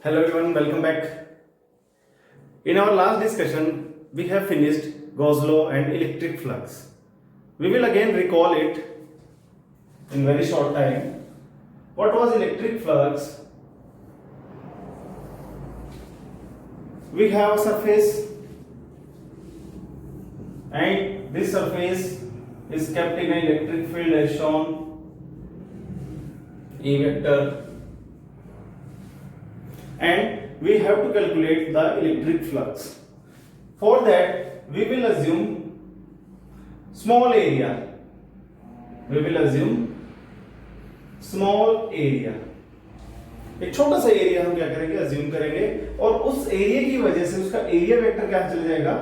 Hello everyone, welcome back. In our last discussion, we have finished Gauss law and electric flux. We will again recall it in very short time. What was electric flux? We have a surface and this surface is kept in an electric field as shown E vector, and we have to calculate the electric flux. For that, we will assume small area. We will assume small area. एक छोटा सा area हम क्या करेंगे, assume करेंगे, और उस area की वजह से उसका एरिया वेक्टर क्या चला जाएगा,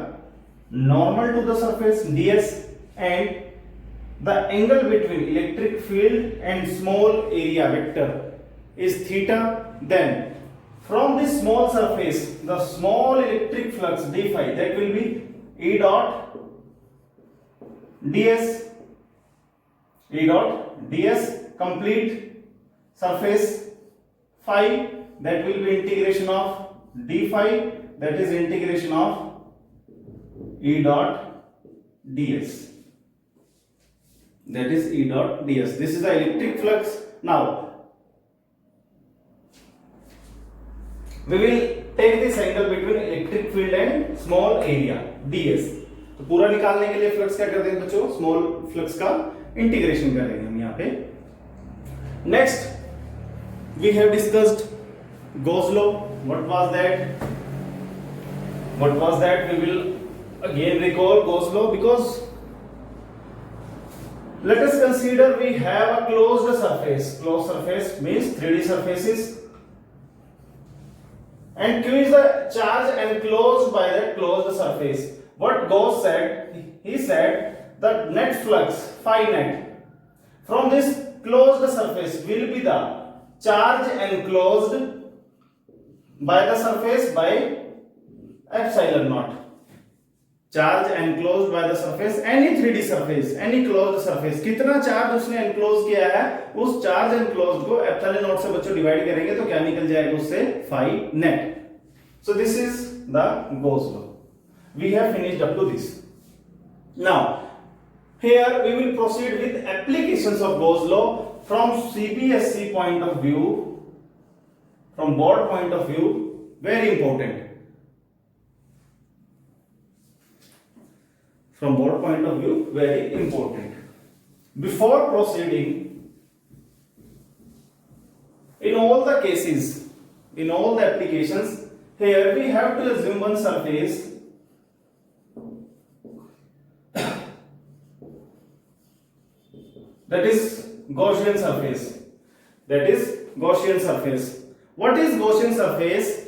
normal to the surface ds, and the angle between electric field and small area vector is theta. Then from this small surface, the small electric flux d phi, that will be E dot ds, E dot ds, complete surface phi, that will be integration of d phi, that is integration of E dot ds, that is E dot ds. This is the electric flux. Now we will take this angle between electric field and small area ds. तो पूरा निकालने के लिए flux क्या करते हैं बच्चों, small flux का इंटीग्रेशन करेंगे हम यहाँ पे. Next we have discussed Gauss law. What was that? We will again recall Gauss law, because let us consider we have a closed surface. Closed surface means 3D surfaces, and Q is the charge enclosed by that closed surface. What Gauss said, he said that net flux phi net from this closed surface will be the charge enclosed by the surface by epsilon naught. Charge enclosed by the surface, any 3D surface, any closed surface, कितना charge उसने enclose किया है, उस charge enclosed को epsilon naught से बच्चों divide करेंगे तो क्या निकल जाएगा उससे, phi net. So this is the Gauss law. We have finished up to this. Now here we will proceed with applications of Gauss law from CBSE point of view, from board point of view. Very important. From board point of view, very important. Before proceeding, in all the cases, in all the applications, here we have to assume one surface that is Gaussian surface. That is Gaussian surface. What is Gaussian surface?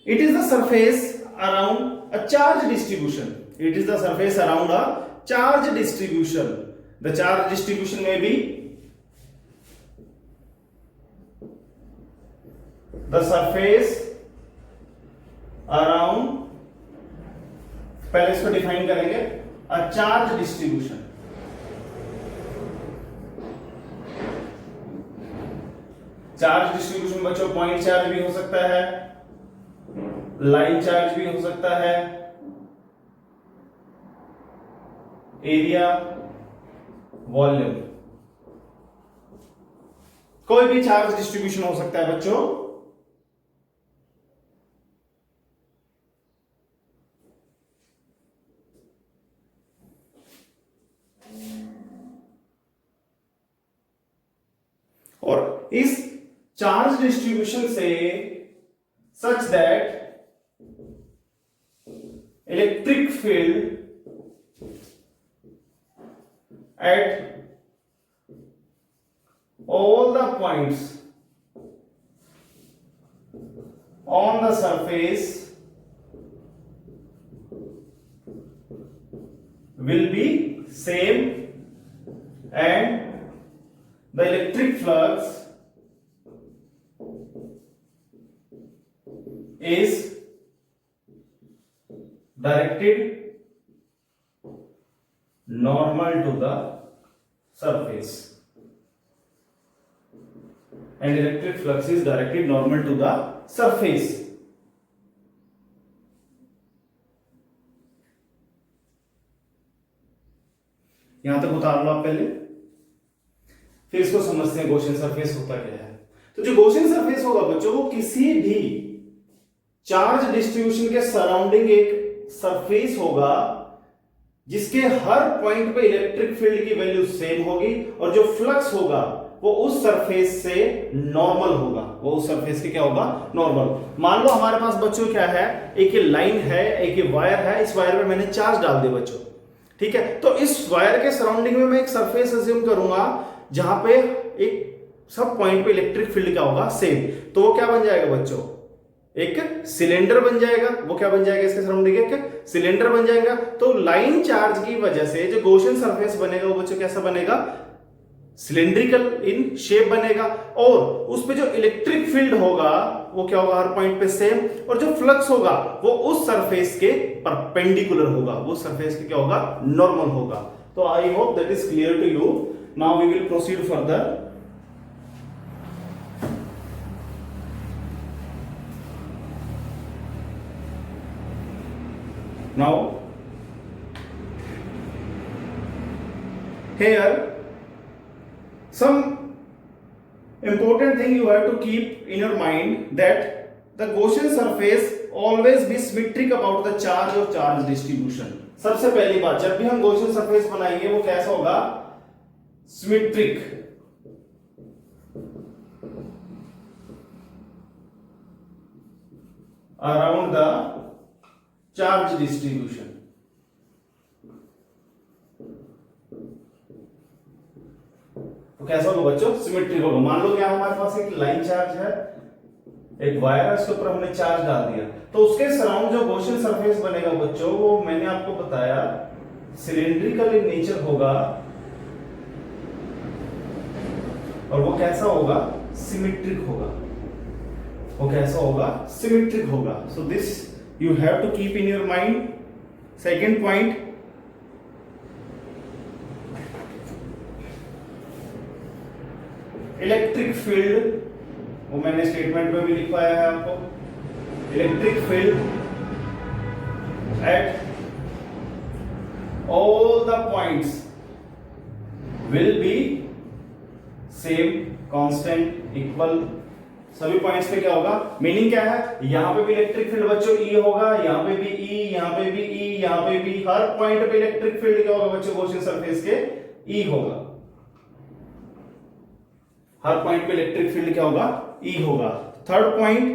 It is the surface around a charge distribution. It is the surface around a charge distribution. The charge distribution may be the surface around, पहले इसको define करेंगे, a charge distribution. Charge distribution बच्चों point charge भी हो सकता है, line charge भी हो सकता है, एरिया, वॉल्यूम, कोई भी चार्ज डिस्ट्रीब्यूशन हो सकता है बच्चों. और इस चार्ज डिस्ट्रीब्यूशन से such that electric field at all the points on the surface will be same, and the electric flux is directed normal to the surface. and electric flux is directed normal to the surface. यहां तक उतार लो आप पहले, फिर इसको समझते हैं Gaussian surface होता क्या है। तो जो गॉसियन सरफेस होगा बच्चों, वो किसी भी चार्ज डिस्ट्रीब्यूशन के सराउंडिंग एक सरफेस होगा जिसके हर पॉइंट पे इलेक्ट्रिक फील्ड की वैल्यू सेम होगी और जो फ्लक्स होगा वो उस सरफेस से नॉर्मल होगा, वो उस सरफेस के क्या होगा, नॉर्मल। मान लो हमारे पास बच्चों क्या है, एक ये लाइन है, एक ये वायर है, इस वायर पे मैंने चार्ज डाल दिया बच्चों, ठीक है। तो इस वायर के सराउंडिंग में मैं एक सरफेस अज्यूम करूंगा जहां पे एक सब पॉइंट पे इलेक्ट्रिक फील्ड क्या होगा, सेम। तो वो क्या बन जाएगा बच्चों, एक सिलेंडर बन जाएगा। वो क्या बन जाएगा, इसके सराउंडिंग एक सिलेंडर बन जाएगा। तो लाइन चार्ज की वजह से जो गॉसियन सरफेस बनेगा वो बच्चों कैसा बनेगा, सिलेंड्रिकल इन शेप बनेगा। और उस पे जो इलेक्ट्रिक फील्ड होगा वो क्या होगा, हर पॉइंट पे सेम। और जो फ्लक्स होगा वो उस सरफेस के परपेंडिकुलर होगा, वो सरफेस के क्या होगा, नॉर्मल होगा। तो I hope that is clear to you. Now we will proceed further. Now, here some important thing you have to keep in your mind that the Gaussian surface always be symmetric about the charge or charge distribution. सबसे पहली बात, जब भी हम Gaussian surface बनाएंगे वो कैसा होगा, symmetric, around the charge distribution. तो कैसा होगा बच्चों, सिमेट्रिक होगा। मान लो क्या हमारे पास एक लाइन चार्ज है, एक वायर है, उसके ऊपर हमने चार्ज डाल दिया, तो उसके सराउंड जो गॉसियन सरफेस बनेगा बच्चों, वो मैंने आपको बताया सिलेंड्रिकल इन नेचर होगा और वो कैसा होगा, सिमेट्रिक होगा। वो कैसा होगा, सिमेट्रिक होगा। So this you have to keep in your mind. Second point, electric field, वो मैंने स्टेटमेंट में भी लिखवाया है आपको, electric field at all the points will be same, constant, equal। सभी पॉइंट्स पे क्या होगा, मीनिंग क्या है, यहां पे भी इलेक्ट्रिक फील्ड बच्चों E होगा, यहां पे भी E, यहां पे भी E, यहां पे भी, हर पॉइंट पे इलेक्ट्रिक फील्ड क्या होगा बच्चों, गॉसियन सरफेस के E होगा। हर पॉइंट पे इलेक्ट्रिक फील्ड क्या होगा, E होगा। Third point,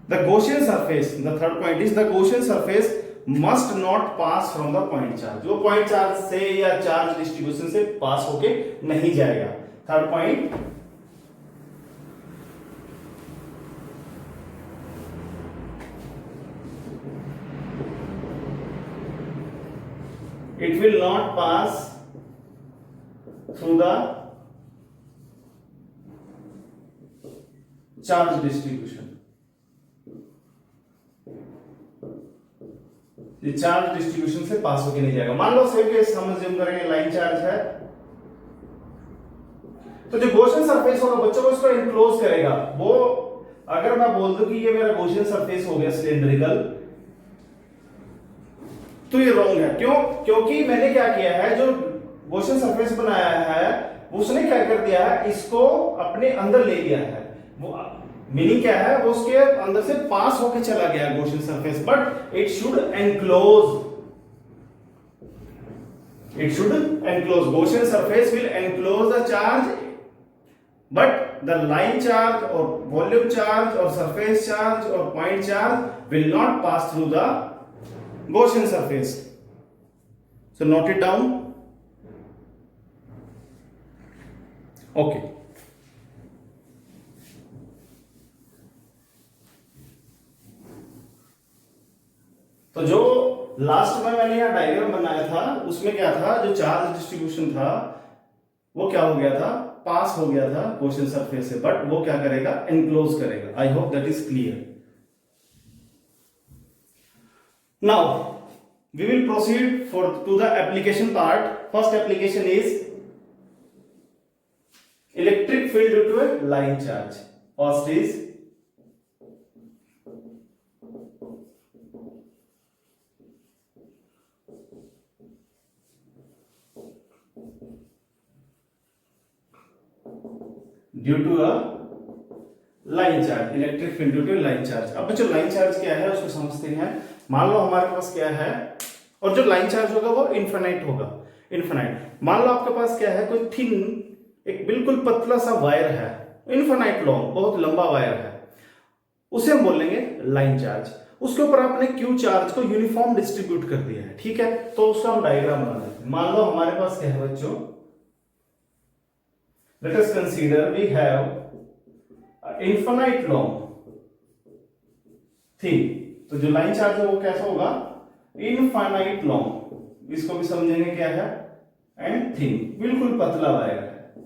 the Gaussian surface, the third point is the Gaussian surface must not pass from the point charge। वो पॉइंट चार्ज से या चार्ज डिस्ट्रीब्यूशन से पास होके नहीं जाएगा। Third point, it will not pass through the charge distribution। ये charge distribution से पास होके नहीं जाएगा। मान लो सेम केस हम अज्यूम करेंगे लाइन चार्ज है, तो जो गॉसियन सरफेस होगा बच्चों को इसको एनक्लोज करेगा। वो अगर मैं बोल दूं कि ये मेरा गॉसियन सरफेस हो गया सिलेंड्रिकल, तो ये रॉन्ग है। क्यों? क्योंकि मैंने क्या किया है, जो गॉसियन सरफेस बनाया है उसने क्या कर दिया है, इसको अपने अंदर ले लिया है। वो मीनिंग क्या है, वो उसके अंदर से पास होके चला गया Gaussian surface, but it should enclose, it should enclose. Gaussian surface will enclose the charge, but the line charge और वॉल्यूम चार्ज और सरफेस चार्ज और point charge will not pass through the Gaussian surface. So note it down. Okay, तो जो last में मैंने यहां diagram बनाया था उसमें क्या था, जो चार्ज डिस्ट्रीब्यूशन था वो क्या हो गया था, पास हो गया था गॉसियन सरफेस से, बट वो क्या करेगा, एनक्लोज करेगा। आई hope that is clear. Now we will proceed to the application part. First application is electric field due to a line charge. First is due to a line charge, electric field due to line charge. अब बच्चों line charge क्या है उसको समझते हैं। मान लो हमारे पास क्या है, और जो लाइन चार्ज होगा वो इनफिनाइट होगा, इनफिनाइट। मान लो आपके पास क्या है, कोई थिन एक बिल्कुल पतला सा वायर है, इनफिनाइट लॉन्ग, बहुत लंबा वायर है, उसे हम बोलेंगे लाइन चार्ज। उसके ऊपर आपने क्यू चार्ज को यूनिफॉर्म डिस्ट्रीब्यूट कर दिया है, ठीक है। तो उसका हम डायग्राम बना देते हैं। मान लो हमारे पास क्या है बच्चों, let us consider we have infinite long thin. तो जो लाइन चार्ज है वो कैसा होगा, इनफिनाइट लॉन्ग, इसको भी समझेंगे क्या है, एंड थिन, बिल्कुल पतला वायर है,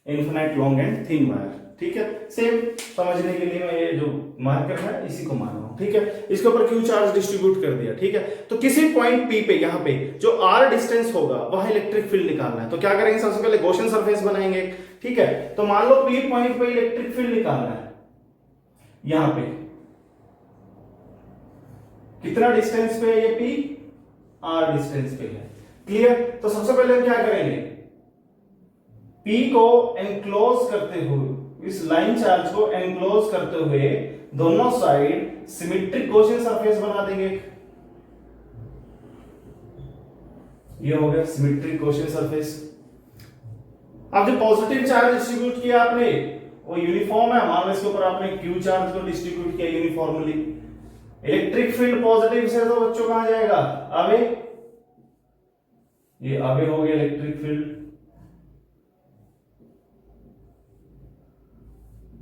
infinite long and thin wire, ठीक है। सेम समझने के लिए मैं ये जो मार्कर है इसी को मान रहा हूं, ठीक है। इसके ऊपर क्यू चार्ज डिस्ट्रीब्यूट कर दिया, ठीक है। तो किसी पॉइंट पी पे, यहां पे जो आर डिस्टेंस होगा वहां इलेक्ट्रिक फील्ड निकालना है। तो क्या करेंगे, सबसे पहले गॉसियन सरफेस बनाएंगे, ठीक है। तो मान लो पी पॉइंट पे इलेक्ट्रिक फील्ड निकालना है, यहां पे कितना डिस्टेंस पे है ये पी, आर डिस्टेंस पे है, क्लियर। तो सबसे पहले हम क्या करेंगे, पी को एनक्लोज करते हुए, इस लाइन चार्ज को एनक्लोज करते हुए दोनों साइड सिमेट्रिक गॉसियन सरफेस बना देंगे। ये हो गया सिमेट्रिक गॉसियन सरफेस। अब जो पॉजिटिव चार्ज डिस्ट्रीब्यूट किया आपने वो यूनिफॉर्म है, मान लो इसके ऊपर आपने क्यू चार्ज को डिस्ट्रीब्यूट किया यूनिफॉर्मली। इलेक्ट्रिक फील्ड पॉजिटिव से तो बच्चों कहां जाएगा, आवे, ये आवे हो गया इलेक्ट्रिक फील्ड,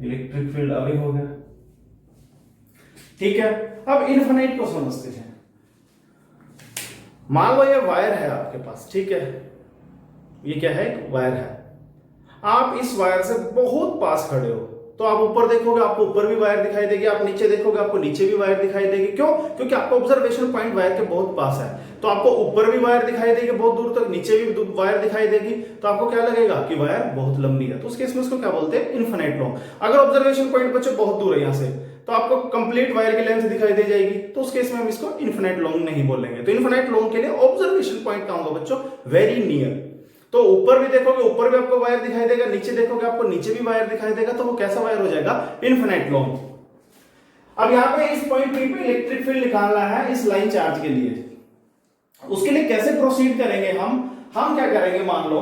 इलेक्ट्रिक फील्ड आवे हो गया, ठीक है। अब इनफिनाइट को समझते हैं। मान लो ये वायर है आपके पास, ठीक है, ये क्या है, एक वायर है। आप इस वायर से बहुत पास खड़े हो, तो आप ऊपर देखोगे आपको ऊपर भी वायर दिखाई देगी, आप नीचे देखोगे आपको नीचे भी वायर दिखाई देगी। क्यों, क्योंकि आपका ऑब्जर्वेशन पॉइंट वायर के बहुत पास है। तो आपको ऊपर भी वायर दिखाई देगी बहुत दूर तक, नीचे भी वायर दिखाई देगी, तो आपको क्या लगेगा कि वायर बहुत लंबी है। तो उस केस में उसको क्या बोलते हैं, इनफिनाइट लॉन्ग। अगर ऑब्जर्वेशन पॉइंट बच्चों बहुत दूर है यहां से, तो आपको कंप्लीट वायर की लेंथ दिखाई दे जाएगी, तो उस केस में हम इसको इनफिनाइट लॉन्ग नहीं बोलेंगे। तो इनफिनाइट लॉन्ग के लिए ऑब्जर्वेशन पॉइंट का होगा बच्चों वेरी नियर। तो ऊपर भी देखोगे ऊपर भी आपको वायर दिखाई देगा, नीचे देखोगे आपको नीचे भी वायर दिखाई देगा, तो वो कैसा वायर हो जाएगा, इनफिनाइट लॉन्ग। अब यहां पे इस पॉइंट पी पे इलेक्ट्रिक फील्ड निकालना है इस लाइन चार्ज के लिए। उसके लिए कैसे प्रोसीड करेंगे हम क्या करेंगे, मान लो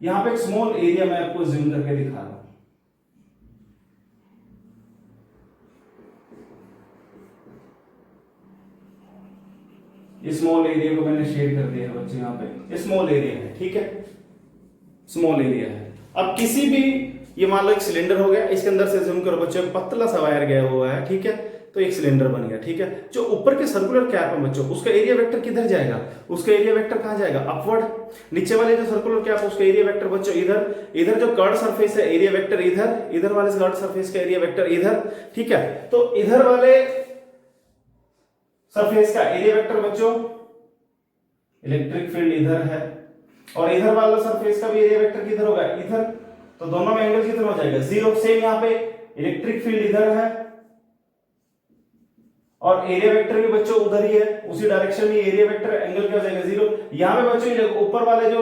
यहां पे एक स्मॉल एरिया मैं आपको जूम करके दिखा रहा हूं। स्मॉल एरिया को मैंने शेयर कर दिया है बच्चे, यहाँ पे स्मॉल एरिया है, ठीक है, स्मॉल एरिया है। अब किसी भी, ये मान लो एक सिलेंडर हो गया, इसके अंदर से जूम करो बच्चों, पतला सा वायर गया हुआ है, ठीक है। तो एक सिलेंडर बन गया, ठीक है। जो ऊपर के सर्कुलर कैप है बच्चों, उसका एरिया वेक्टर किधर जाएगा, उसका एरिया वेक्टर कहां जाएगा, अपवर्ड। नीचे वाले जो सर्कुलर कैप है उसका एरिया वेक्टर बच्चों इधर, इधर जो कर्ड सरफेस है एरिया वेक्टर इधर, इधर वाले कर्ड सरफेस का एरिया वेक्टर इधर, ठीक है। तो इधर वाले सरफेस का एरिया वेक्टर बच्चों, इलेक्ट्रिक फील्ड इधर है, और इधर वाला सरफेस का भी एरिया वेक्टर किधर होगा, इधर। तो दोनों में एंगल कितना हो जाएगा, जीरो। सेम यहाँ पे इलेक्ट्रिक फील्ड इधर है और एरिया वेक्टर भी बच्चों उधर ही है, उसी डायरेक्शन में एरिया वेक्टर, एंगल क्या हो जाएगा, जीरो। यहाँ पे बच्चों ऊपर वाले जो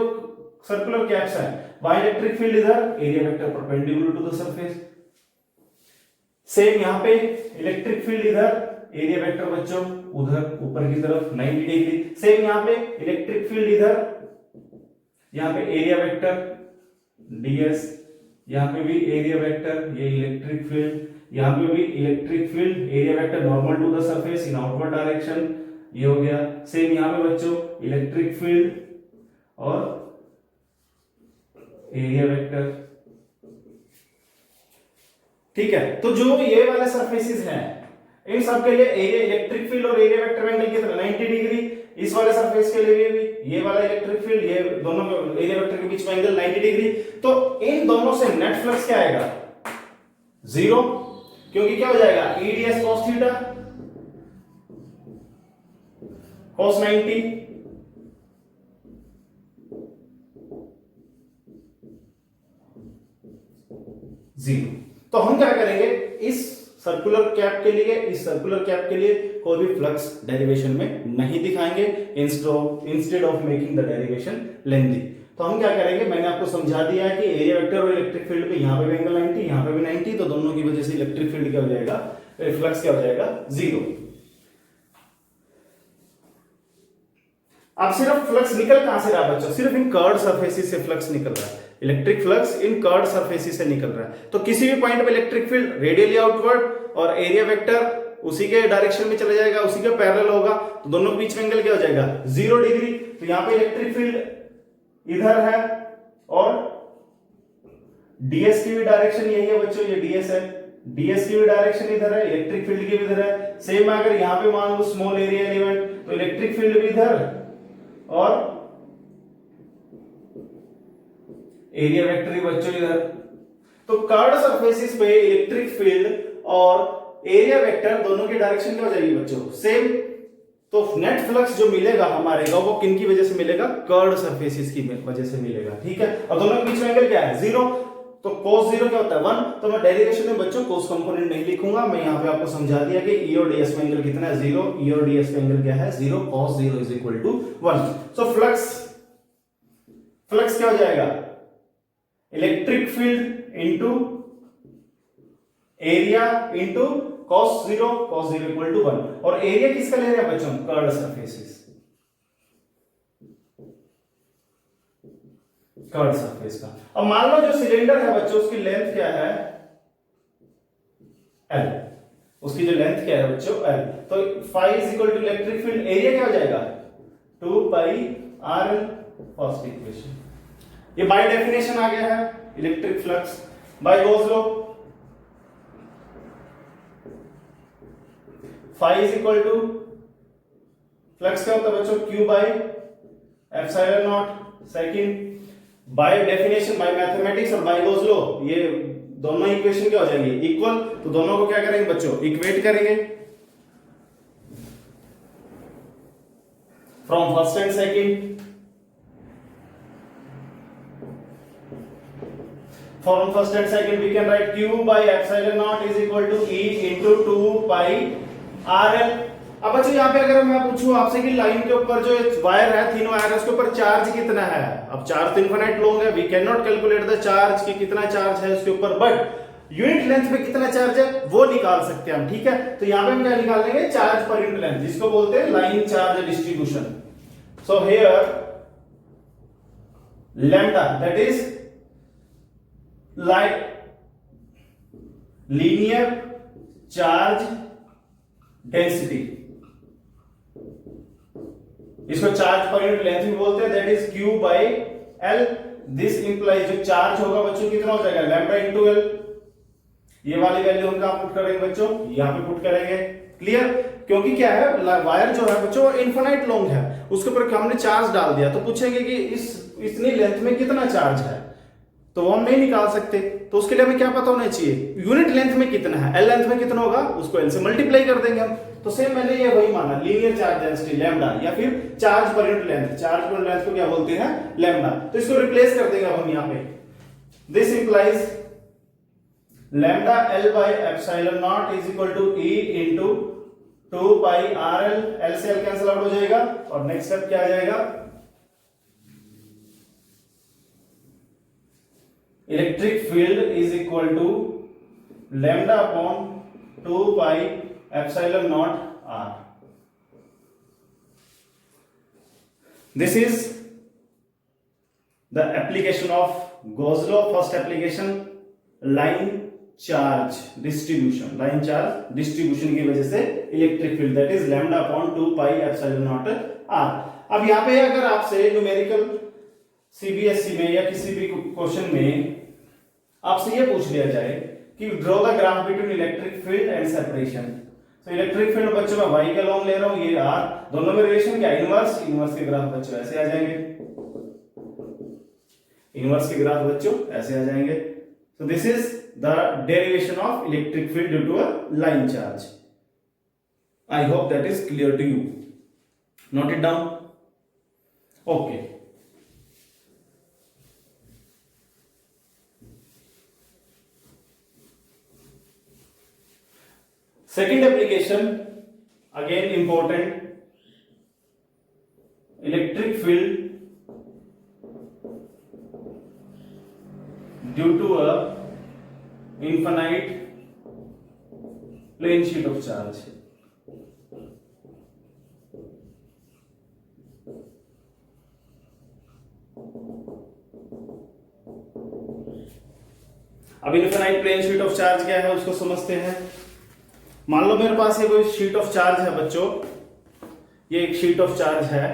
सर्कुलर कैप्स हैं वहां इलेक्ट्रिक फील्ड इधर, area vector perpendicular to the surface. Same यहाँ पे इलेक्ट्रिक फील्ड इधर, एरिया वेक्टर बच्चों उधर ऊपर की तरफ 90 डिग्री। सेम यहाँ पे इलेक्ट्रिक फील्ड इधर, यहाँ पे एरिया वेक्टर ds, यहाँ पे भी एरिया वेक्टर, ये इलेक्ट्रिक फील्ड, यहाँ पे भी electric field, area vector normal to the surface in outward direction, ये हो गया। सेम यहाँ पे बच्चों इलेक्ट्रिक फील्ड और एरिया वेक्टर, ठीक है। तो जो ये वाले सरफेसेस हैं इन सब के लिए एरिया, इलेक्ट्रिक फील्ड और एरिया वेक्टर एंगल कितना, 90 डिग्री। इस वाले सरफेस के लिए भी ये वाला इलेक्ट्रिक फील्ड, ये दोनों एरिया वेक्टर के बीच में एंगल 90 डिग्री। तो इन दोनों से नेट फ्लक्स क्या आएगा, जीरो, क्योंकि क्या हो जाएगा, eds cos थीटा cos 90 0। तो हम क्या करेंगे, इस सर्कुलर कैप के लिए, इस सर्कुलर कैप के लिए कोई भी फ्लक्स डेरिवेशन में नहीं दिखाएंगे, instead of making the derivation lengthy. तो हम क्या करेंगे, मैंने आपको समझा दिया है कि एरिया वेक्टर और इलेक्ट्रिक फील्ड पे यहां पे भी एंगल 90, यहां पे भी 90, तो दोनों की वजह से इलेक्ट्रिक फील्ड क्या हो जाएगा, फ्लक्स क्या हो जाएगा, 0। अब सिर्फ फ्लक्स निकल कहां से रहा बच्चों, सिर्फ इन कर्व्ड सरफेसेस से फ्लक्स निकल रहा है, electric flux in curved surfaces से निकल रहा है। तो किसी भी पॉइंट पे इलेक्ट्रिक फील्ड रेडियली आउटवर्ड और एरिया वेक्टर उसी के डायरेक्शन में चला जाएगा, उसी के पैरेलल होगा, तो दोनों के बीच में एंगल क्या हो जाएगा, 0 डिग्री। तो यहां पे इलेक्ट्रिक फील्ड इधर है और डीएस की भी डायरेक्शन यही है बच्चों, ये डीएस है, डीएस की भी डायरेक्शन इधर है, इलेक्ट्रिक फील्ड की भी इधर है। सेम अगर यहां पे मान लो स्मॉल एरिया एलिमेंट, तो इलेक्ट्रिक फील्ड भी इधर और एरिया वेक्टर भी बच्चों इधर। तो कर्व्ड सरफेसेस पे इलेक्ट्रिक फील्ड और एरिया वेक्टर दोनों की डायरेक्शन क्या हो जाएगी बच्चों, सेम। तो नेट फ्लक्स जो मिलेगा हमारे को, वो किन की वजह से मिलेगा, कर्व्ड सरफेसेस की वजह से मिलेगा, ठीक है। और दोनों के बीच में एंगल क्या है, 0। तो cos 0 क्या होता है, 1। तो मैं डेरिवेशन में बच्चों cos कंपोनेंट नहीं लिखूंगा, मैं यहां पे आपको समझा दिया कि E और DS में एंगल कितना है, 0। E और DS में एंगल क्या है, 0। cos 0 is equal to 1। So flux क्या हो जाएगा, electric field into area into cos 0 equal to 1। और एरिया किसका ले रहे हैं बच्चों, कर्व्ड सरफेसेस, कर्व्ड सरफेस का। अब मान लो जो सिलेंडर है बच्चों, उसकी लेंथ क्या है, L। उसकी जो लेंथ क्या है बच्चों, L। तो phi is equal to electric field, area क्या हो जाएगा, 2 पाई RL, फर्स्ट इक्वेशन। ये बाय डेफिनेशन आ गया है electric flux by Gauss law. phi is equal to, flux क्या होता है बच्चों, Q by epsilon naught. Second, by definition, by mathematics और बाय गॉस लॉ, ये दोनों इक्वेशन क्या हो जाएंगे, इक्वल। तो दोनों को क्या करेंगे बच्चों, इक्वेट करेंगे from first and second. From first and second we can write Q by epsilon naught is equal to E into 2 pi RL। अब बच्चों यहाँ पे अगर मैं पूछूं आपसे कि लाइन के ऊपर जो वायर है, तीन वायर है, उसके ऊपर चार्ज कितना है। अब चार्ज तो इनफिनिट लॉन्ग है, we can not calculate the charge कि कितना चार्ज है उसके ऊपर, बट यूनिट लेंथ पे कितना चार्ज है वो निकाल सकते हैं हम, ठीक है। तो यहाँ पे हम क्या निकाल लेंगे, चार्ज पर यूनिट लेंथ, जिसको बोलते हैं line charge distribution. So here lambda that is like linear charge density, इसको चार्ज पर यूनिट लेंथ भी बोलते हैं, that is Q by L। This implies जो चार्ज होगा बच्चों कितना हो जाएगा, लैम्डा इंटू L। ये वाली वैल्यू हम कहां पुट करेंगे बच्चों, यहां पे पुट करेंगे, क्लियर। क्योंकि क्या है, वायर जो है बच्चों इनफिनिट लॉन्ग है, उसके ऊपर हमने चार्ज डाल दिया, तो पूछेंगे कि इतनी लेंथ में कितना चार्ज है, तो वो हम नहीं निकाल सकते। तो उसके लिए हमें क्या पता होना चाहिए, यूनिट लेंथ में कितना है, L लेंथ में कितना होगा, उसको L से मल्टीप्लाई कर देंगे हम। तो सेम मैंने ये वही माना, लीनियर चार्ज डेंसिटी लैम्डा, या फिर charge per unit length, charge per unit length को क्या बोलते हैं, लैम्डा। तो इसको रिप्लेस कर देंगे हम यहाँ पे, this implies lambda L by epsilon naught is equal to E into 2 pi RL। L से L कैंसिल आउट हो जाएगा, और नेक्स्ट स्टेप क्या आ जाएगा, electric field is equal to lambda upon 2 pi epsilon naught R। This is the application of Gauss law, first application, line charge distribution, line charge distribution की वजह से electric field that is lambda upon 2 pi epsilon naught R। अब यहां पे अगर आपसे numerical CBSE में या किसी भी क्वेश्चन में आपसे ये पूछ लिया जाए कि draw the graph between electric field and separation, तो इलेक्ट्रिक फील्ड बच्चों मैं y के लॉन्ग ले रहा हूं, ये r, दोनों में रिलेशन क्या, इनवर्स के ग्राफ बच्चों ऐसे आ जाएंगे, इनवर्स के ग्राफ बच्चों ऐसे आ जाएंगे। So this is the derivation of electric field due to a line charge. I hope that is clear to you. Note it down. Okay. Second application, again important, electric field due to a infinite plane sheet of charge. अब infinite plane sheet of charge क्या है उसको समझते हैं। मान लो मेरे पास ये कोई शीट ऑफ चार्ज है बच्चों, ये एक शीट ऑफ चार्ज है।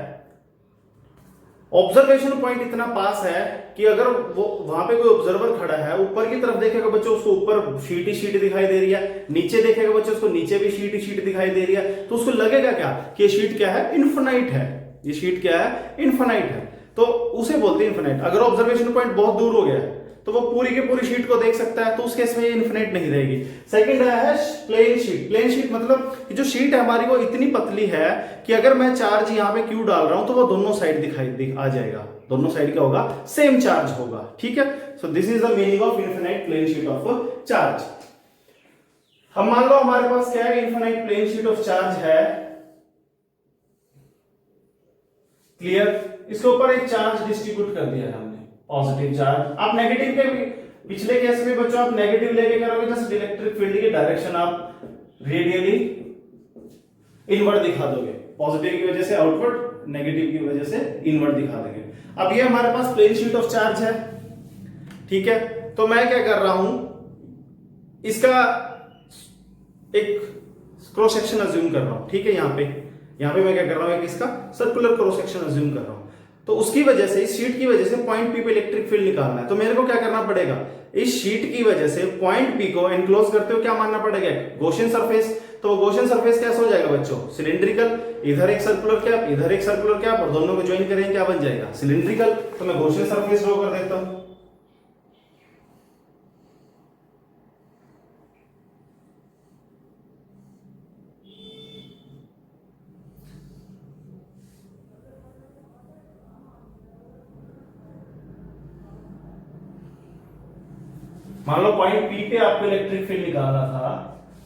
ऑब्जर्वेशन पॉइंट इतना पास है कि अगर वो वहां पे कोई ऑब्जर्वर खड़ा है, ऊपर की तरफ देखेगा बच्चों उसको ऊपर शीट ही शीट दिखाई दे रही है, नीचे देखेगा बच्चों उसको नीचे भी शीट ही शीट दिखाई दे रही है, तो उसको लगेगा क्या कि ये शीट क्या है, इनफिनाइट है। ये शीट क्या है, इनफिनाइट है, तो उसे बोलते हैं इनफिनाइट। अगर ऑब्जर्वेशन पॉइंट बहुत दूर हो गया है तो वो पूरी की पूरी शीट को देख सकता है, तो उस केस में ये इनफिनिट नहीं रहेगी। सेकंड है प्लेन शीट। प्लेन शीट मतलब कि जो शीट है हमारी वो इतनी पतली है कि अगर मैं चार्ज यहाँ पे क्यू डाल रहा हूं तो वो दोनों साइड आ जाएगा, दोनों साइड क्या होगा, सेम चार्ज होगा। ठीक है, so this is the meaning of infinite plane sheet of charge. हम मान लो हमारे पास क्या है, infinite plane sheet of charge है। क्लियर, इसके ऊपर एक चार्ज डिस्ट्रीब्यूट कर दिया है हमने, पॉजिटिव चार्ज। आप नेगेटिव के भी पिछले केस में बच्चों आप नेगेटिव लेके करोगे, जैसे इलेक्ट्रिक फील्ड की डायरेक्शन आप रेडियली इनवर्ड दिखा दोगे, पॉजिटिव की वजह से आउटवर्ड, नेगेटिव की वजह से इनवर्ड दिखा देंगे। अब ये हमारे पास प्लेन शीट ऑफ चार्ज है। ठीक है, तो मैं क्या कर रहा हूं, इसका एक क्रॉस सेक्शन अज्यूम कर रहा हूं। ठीक है, यहां पे मैं क्या कर रहा हूं, एक इसका सर्कुलर क्रॉस सेक्शन अज्यूम कर रहा हूं। तो उसकी वजह से, इस शीट की वजह से पॉइंट पी पे इलेक्ट्रिक फील्ड निकालना है, तो मेरे को क्या करना पड़ेगा, इस शीट की वजह से पॉइंट पी को एनक्लोज करते हुए क्या मानना पड़ेगा, गॉसियन सरफेस। तो गॉसियन सरफेस कैसे हो जाएगा बच्चों, सिलिंड्रिकल। इधर एक सर्कुलर कैप, इधर एक सर्कुलर कैप, और दोनों को ज्वाइन करेंगे क्या बन जाएगा, सिलिंड्रिकल। तो मैं गॉसियन सरफेस ड्रॉ कर देता हूं। मान लो पॉइंट पी पे आपको इलेक्ट्रिक फील्ड निकालना था,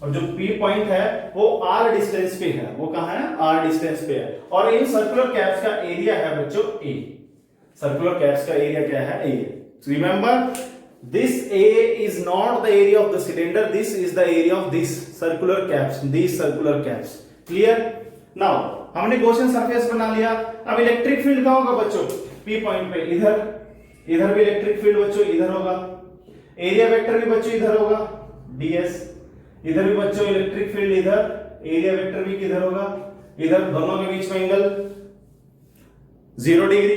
और जो पी पॉइंट है वो आर डिस्टेंस पे है। वो कहां है, आर डिस्टेंस पे है। और इन सर्कुलर कैप्स का एरिया है बच्चों ए। सर्कुलर कैप्स का एरिया क्या है, A. Remember, this A is not the area of the cylinder, this is the area of this circular caps, this circular caps. Clear. Now हमने Gaussian surface बना लिया। अब electric field कहां होगा बच्चों, पी पॉइंट पे, इधर भी इलेक्ट्रिक फील्ड बच्चों इधर होगा। एरिया वेक्टर भी बच्चों इधर होगा, ds। इधर भी बच्चों इलेक्ट्रिक फील्ड इधर, एरिया वेक्टर भी किधर होगा, इधर। दोनों के बीच में एंगल 0 डिग्री।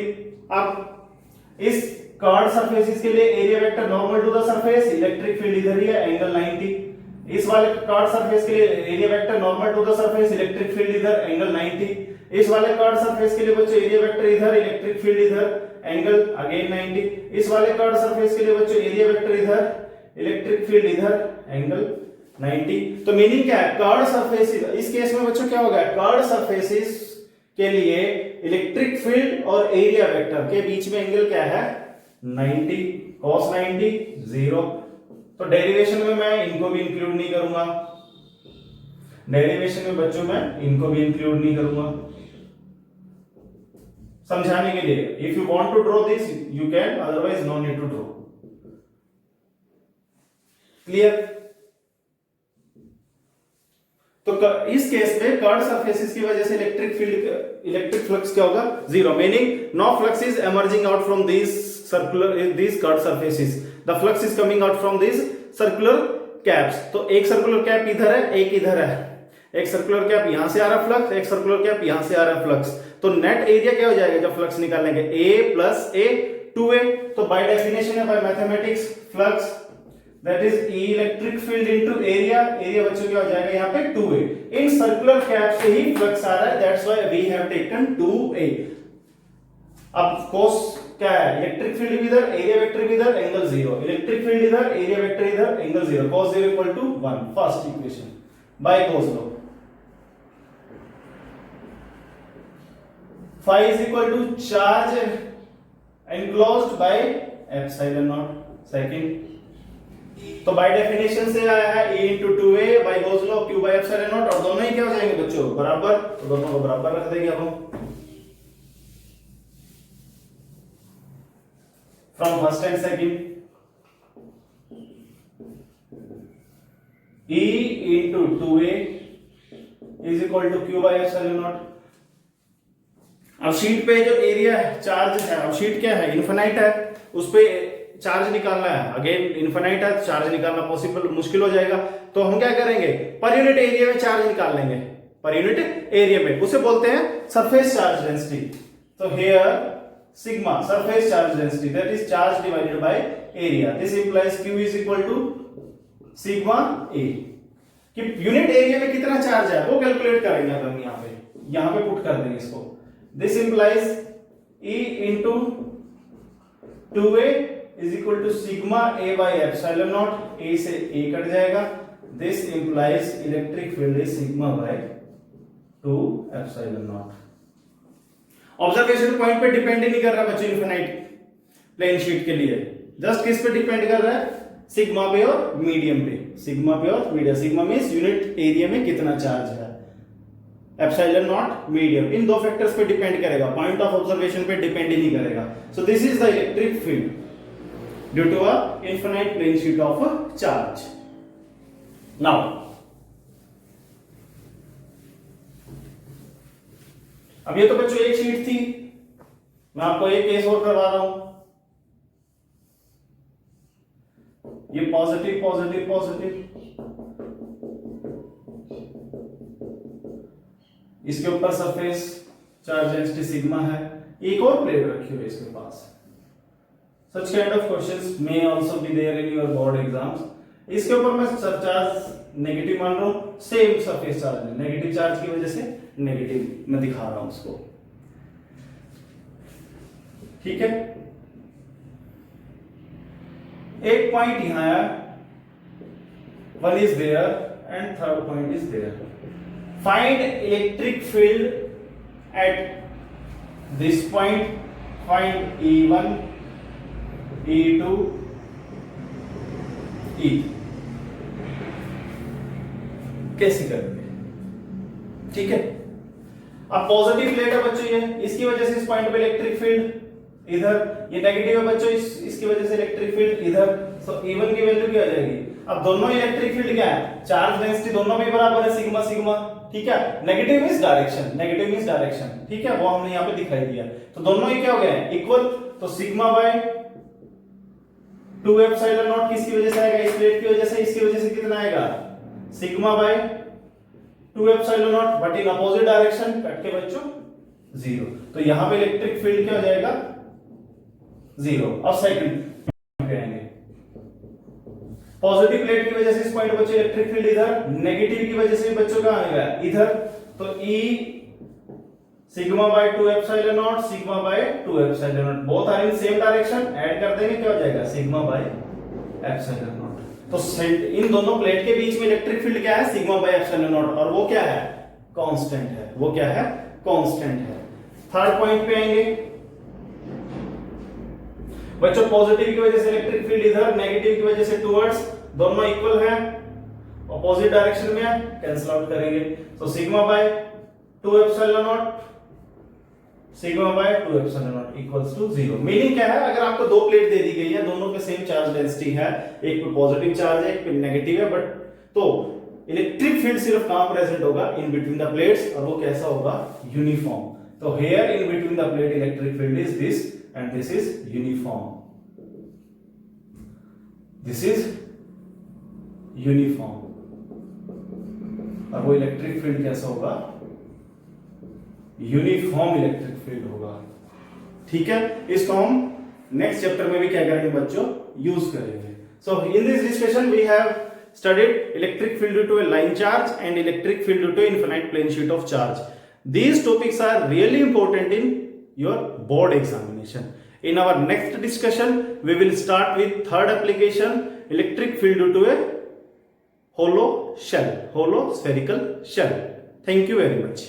अब इस कर्व्ड सरफेसेस के लिए area vector normal to the surface, electric field इधर ही है, एंगल 90। इस वाले कर्व्ड सरफेस के लिए area vector normal to the surface, electric field इधर, एंगल 90। इस वाले कर्व्ड सरफेस के लिए बच्चों एरिया वेक्टर इधर, इलेक्ट्रिक फील्ड इधर, एंगल अगेन 90। इस वाले कर्व्ड सरफेस के लिए बच्चों एरिया वेक्टर इधर, इलेक्ट्रिक फील्ड इधर, एंगल 90। तो मीनिंग क्या है, कर्व्ड सरफेस। इस केस में बच्चों क्या होगा, कर्व्ड सरफेसेस के लिए इलेक्ट्रिक फील्ड और एरिया वेक्टर के बीच में एंगल क्या है, 90, cos 90 0। तो डेरिवेशन में मैं इनको भी इंक्लूड नहीं करूंगा, डेरिवेशन में बच्चों मैं इनको भी इंक्लूड नहीं करूंगा समझाने के लिए। If you want to draw this you can, otherwise no need to draw. Clear. तो इस केस में कर्व्ड सरफेसेस की वजह से इलेक्ट्रिक फ्लक्स क्या होगा, 0। Meaning no flux is emerging out from this curved surfaces, the flux is coming out from this circular caps. तो एक सर्कुलर कैप इधर है, एक इधर है। एक सर्कुलर कैप यहां से आ रहा फ्लक्स, एक सर्कुलर कैप यहां से आ रहा फ्लक्स। तो नेट एरिया क्या हो जाएगा जब फ्लक्स निकालेंगे, a प्लस a 2a। तो बाय डेफिनेशन है, by mathematics, flux that is electric field into area. Area बच्चों क्या हो जाएगा यहाँ पे 2a। इन सर्कुलर कैप से ही फ्लक्स आ रहा है, that's why we have taken 2a। अब cos क्या है, इलेक्ट्रिक फील्ड इधर, एरिया वेक्टर इधर, एंगल 0। इलेक्ट्रिक फील्ड इधर, एरिया वेक्टर इधर, angle 0। cos 0 equal to 1, first equation by Gauss law. phi is equal to charge enclosed by epsilon naught. Second, तो by definition से आया है a into 2a by Gauss law q by epsilon naught, और दोनों ही क्या हो जाएंगे बच्चों बराबर, तो दोनों को बराबर रख देंगे अब हम from first and second. e into 2a is equal to q by epsilon naught। अब शीट पे जो एरिया चार्ज है, अब शीट क्या है इनफिनाइट है, उस पे चार्ज निकालना है, अगेन इनफिनाइट है, चार्ज निकालना पॉसिबल मुश्किल हो जाएगा, तो हम क्या करेंगे पर यूनिट एरिया में चार्ज निकाल लेंगे, पर यूनिट एरिया में, उसे बोलते हैं सरफेस चार्ज डेंसिटी। तो here sigma surface charge density that is charge divided by area, this implies q is equal to sigma a, कि यूनिट एरिया में कितना चार्ज है वो कैलकुलेट करेंगे हम यहां पे पुट कर देंगे इसको। This implies e into 2a is equal to sigma a by epsilon naught, a से a कट जाएगा, this implies electric field is sigma by 2 epsilon naught। Observation point पे डिपेंड नहीं कर रहा बच्चों इनफिनाइट प्लेन शीट के लिए, just किस पे डिपेंड कर रहा है सिग्मा पे और मीडियम पे, सिग्मा पे और medium, sigma means unit area में कितना चार्ज है, एप्सिलॉन नॉट मीडियम, इन दो फैक्टर्स पे डिपेंड करेगा, पॉइंट ऑफ ऑब्जर्वेशन पे डिपेंड ही नहीं करेगा। So this is the electric field due to a infinite plane sheet of a charge. Now अब ये तो बच्चों एक शीट थी, मैं आपको एक केस और करवा रहा हूं, ये पॉजिटिव पॉजिटिव पॉजिटिव, इसके ऊपर सरफेस चार्ज डेंसिटी सिग्मा है, एक और प्लेट रखी हुई है इसके पास। Such kind of questions may also be there in your board exams। इसके ऊपर मैं चार्ज नेगेटिव मान रहा हूं, सेम सरफेस चार्ज है, नेगेटिव चार्ज की वजह से नेगेटिव मैं दिखा रहा हूं उसको, ठीक है। एक पॉइंट यहां है, one is there and third point is there. Find electric field at this point, find E1, E2, E3। कैसे करेंगे, ठीक है। अब पॉजिटिव प्लेट है बच्चों ये, इसकी वजह से इस पॉइंट पे इलेक्ट्रिक फील्ड इधर, ये नेगेटिव है बच्चों इसकी वजह से इलेक्ट्रिक फील्ड इधर, तो E1 की वैल्यू क्या आ जाएगी, अब दोनों इलेक्ट्रिक फील्ड क्या है, चार्ज डेंसिटी दोनों में बराबर है सिग्मा सिग्मा, ठीक है। Negative means direction, negative means direction, ठीक है, वो हमने यहां पे दिखाई दिया, तो दोनों ही क्या हो गए इक्वल, तो सिग्मा बाय 2 एप्सिलॉन नॉट किसकी वजह से आएगा, इस प्लेट की वजह से, इसकी वजह से कितना आएगा sigma by 2 epsilon not, but in opposite direction cut के बच्चों 0, तो यहां पे इलेक्ट्रिक फील्ड क्या हो जाएगा 0। अब सेकंड पे आएंगे, पॉजिटिव प्लेट की वजह से इस पॉइंट बच्चों इलेक्ट्रिक फील्ड इधर, नेगेटिव की वजह से बच्चों का आएगा इधर, तो E sigma by 2 epsilon naught, sigma by 2 epsilon naught, both are in same direction, add कर देंगे क्या हो जाएगा सिग्मा बाय एप्सिलॉन नॉट। तो इन दोनों प्लेट के बीच में इलेक्ट्रिक फील्ड क्या है सिग्मा बाय एप्सिलॉन नॉट, और वो क्या है कांस्टेंट है, वो क्या है कांस्टेंट है। थर्ड पॉइंट पे आएंगे बच्चों, पॉजिटिव की वजह से इलेक्ट्रिक फील्ड इधर, नेगेटिव की वजह से टुवर्ड्स, दोनों इक्वल है, ऑपोजिट डायरेक्शन में है, कैंसिल आउट करेंगे, तो sigma by 2 epsilon naught, sigma by 2 epsilon naught equals to 0। Meaning क्या है, अगर आपको दो प्लेट दे दी गई है, दोनों पे सेम चार्ज डेंसिटी है, एक पे पॉजिटिव चार्ज है, एक पे नेगेटिव है, बट तो इलेक्ट्रिक फील्ड सिर्फ कहां प्रेजेंट होगा इन बिटवीन द प्लेट्स, और वो कैसा होगा यूनिफॉर्म। तो here in between the plate electric field is this and this is uniform, this is uniform, और वो इलेक्ट्रिक फील्ड कैसा होगा यूनिफॉर्म इलेक्ट्रिक फील्ड होगा, ठीक है। इसको हम नेक्स्ट चैप्टर में भी क्या करेंगे बच्चों यूज करेंगे। So in this discussion we have studied electric field due to a line charge and electric field due to infinite plane sheet of charge. These topics are really important in your board examination. In our next discussion, we will start with third application, electric field due to a hollow shell, hollow spherical shell. Thank you very much.